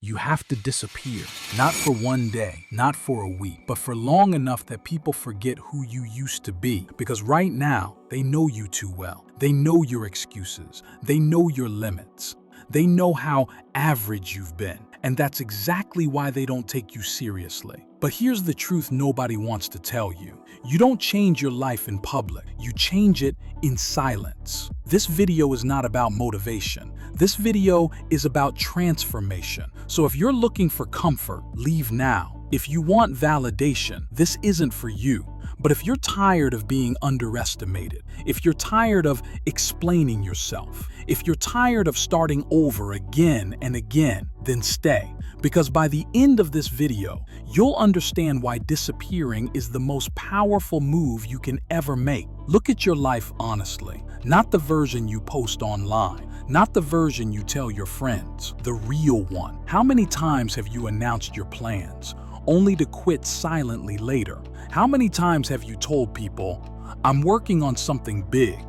You have to disappear. Not for one day, not for a week, but for long enough that people forget who you used to be. Because right now, they know you too well. They know your excuses. They know your limits. They know how average you've been. And that's exactly why they don't take you seriously. But here's the truth nobody wants to tell you. You don't change your life in public. You change it in silence. This video is not about motivation. This video is about transformation. So if you're looking for comfort, leave now. If you want validation, this isn't for you. But if you're tired of being underestimated, if you're tired of explaining yourself, if you're tired of starting over again and again, then stay. Because by the end of this video, you'll understand why disappearing is the most powerful move you can ever make. Look at your life honestly, not the version you post online, not the version you tell your friends, the real one. How many times have you announced your plans, only to quit silently later? How many times have you told people, I'm working on something big,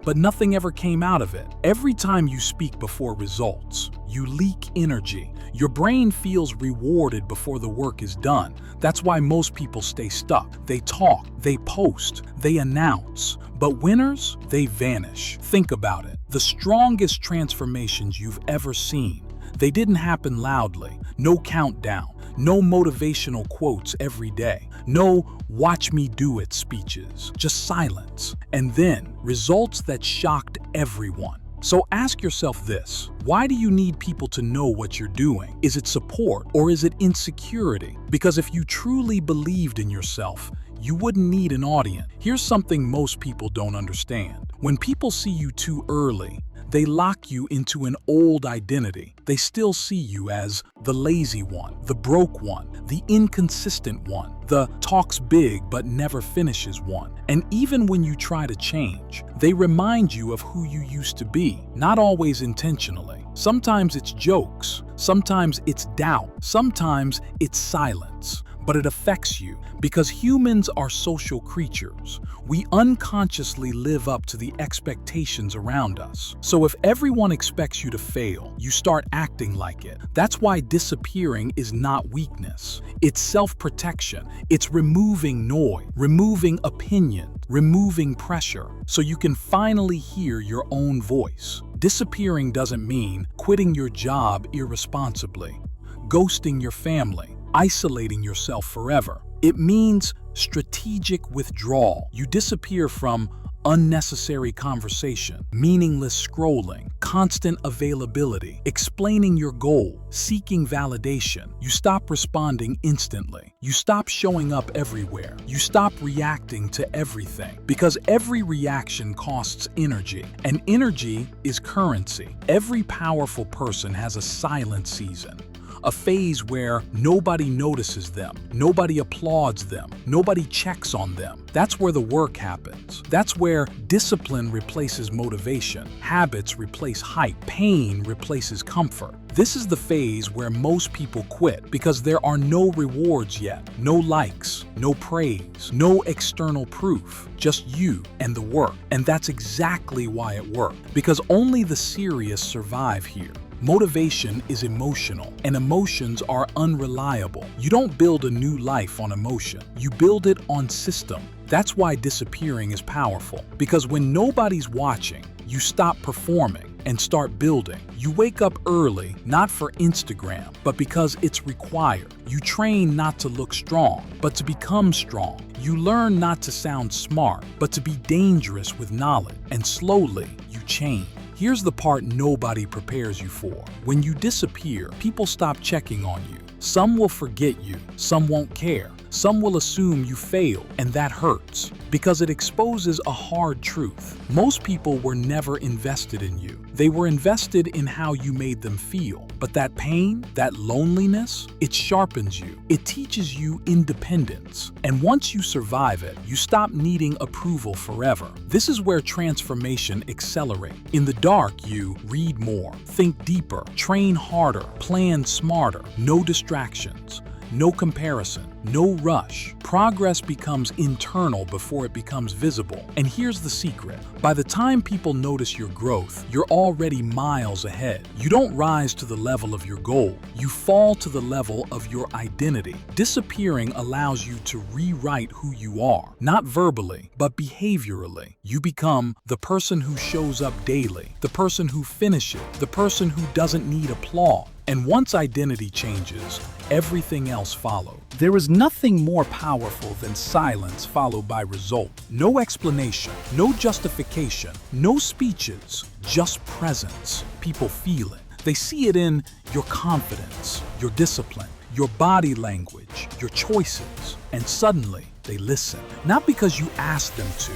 but nothing ever came out of it? Every time you speak before results, you leak energy. Your brain feels rewarded before the work is done. That's why most people stay stuck. They talk, they post, they announce. But winners, they vanish. Think about it. The strongest transformations you've ever seen, they didn't happen loudly. No countdown, no motivational quotes every day, no watch me do it speeches, just silence. And then results that shocked everyone. So ask yourself this, why do you need people to know what you're doing? Is it support or is it insecurity? Because if you truly believed in yourself, you wouldn't need an audience. Here's something most people don't understand. When people see you too early, they lock you into an old identity. They still see you as the lazy one, the broke one, the inconsistent one, the talks big but never finishes one. And even when you try to change, they remind you of who you used to be, not always intentionally. Sometimes it's jokes, sometimes it's doubt, sometimes it's silence. But it affects you because humans are social creatures. We unconsciously live up to the expectations around us. So if everyone expects you to fail, you start acting like it. That's why disappearing is not weakness. It's self-protection. It's removing noise, removing opinion, removing pressure, so you can finally hear your own voice. Disappearing doesn't mean quitting your job irresponsibly, ghosting your family, isolating yourself forever. It means strategic withdrawal. You disappear from unnecessary conversation, meaningless scrolling, constant availability, explaining your goal, seeking validation. You stop responding instantly. You stop showing up everywhere. You stop reacting to everything, because every reaction costs energy, and energy is currency. Every powerful person has a silent season. A phase where nobody notices them, nobody applauds them, nobody checks on them. That's where the work happens. That's where discipline replaces motivation, habits replace hype, pain replaces comfort. This is the phase where most people quit because there are no rewards yet, no likes, no praise, no external proof, just you and the work. And that's exactly why it worked, because only the serious survive here. Motivation is emotional, and emotions are unreliable. You don't build a new life on emotion. You build it on system. That's why disappearing is powerful, because when nobody's watching, you stop performing and start building. You wake up early, not for Instagram, but because it's required. You train not to look strong, but to become strong. You learn not to sound smart, but to be dangerous with knowledge. And slowly, you change. Here's the part nobody prepares you for. When you disappear, people stop checking on you. Some will forget you, some won't care. Some will assume you failed, and that hurts because it exposes a hard truth. Most people were never invested in you. They were invested in how you made them feel. But that pain, that loneliness, it sharpens you. It teaches you independence. And once you survive it, you stop needing approval forever. This is where transformation accelerates. In the dark, you read more, think deeper, train harder, plan smarter, no distractions. No comparison, no rush. Progress becomes internal before it becomes visible. And here's the secret. By the time people notice your growth, you're already miles ahead. You don't rise to the level of your goal. You fall to the level of your identity. Disappearing allows you to rewrite who you are, not verbally, but behaviorally. You become the person who shows up daily, the person who finishes, the person who doesn't need applause. And once identity changes, everything else follows. There is nothing more powerful than silence followed by result. No explanation, no justification, no speeches, just presence. People feel it. They see it in your confidence, your discipline, your body language, your choices. And suddenly, they listen. Not because you asked them to,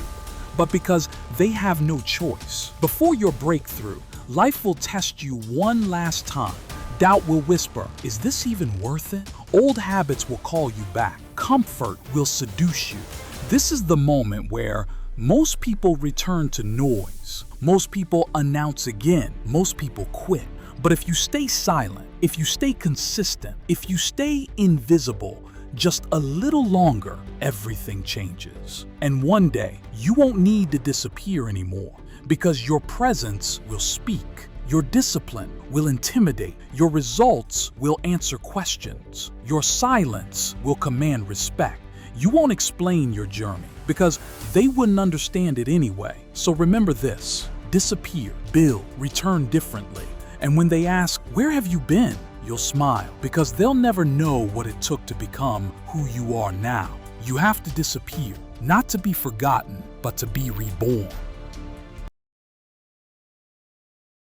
but because they have no choice. Before your breakthrough, life will test you one last time. Doubt will whisper, is this even worth it? Old habits will call you back. Comfort will seduce you. This is the moment where most people return to noise. Most people announce again. Most people quit. But if you stay silent, if you stay consistent, if you stay invisible, just a little longer, everything changes. And one day, you won't need to disappear anymore because your presence will speak. Your discipline will intimidate. Your results will answer questions. Your silence will command respect. You won't explain your journey because they wouldn't understand it anyway. So remember this: disappear, build, return differently. And when they ask, where have you been? You'll smile because they'll never know what it took to become who you are now. You have to disappear, not to be forgotten, but to be reborn.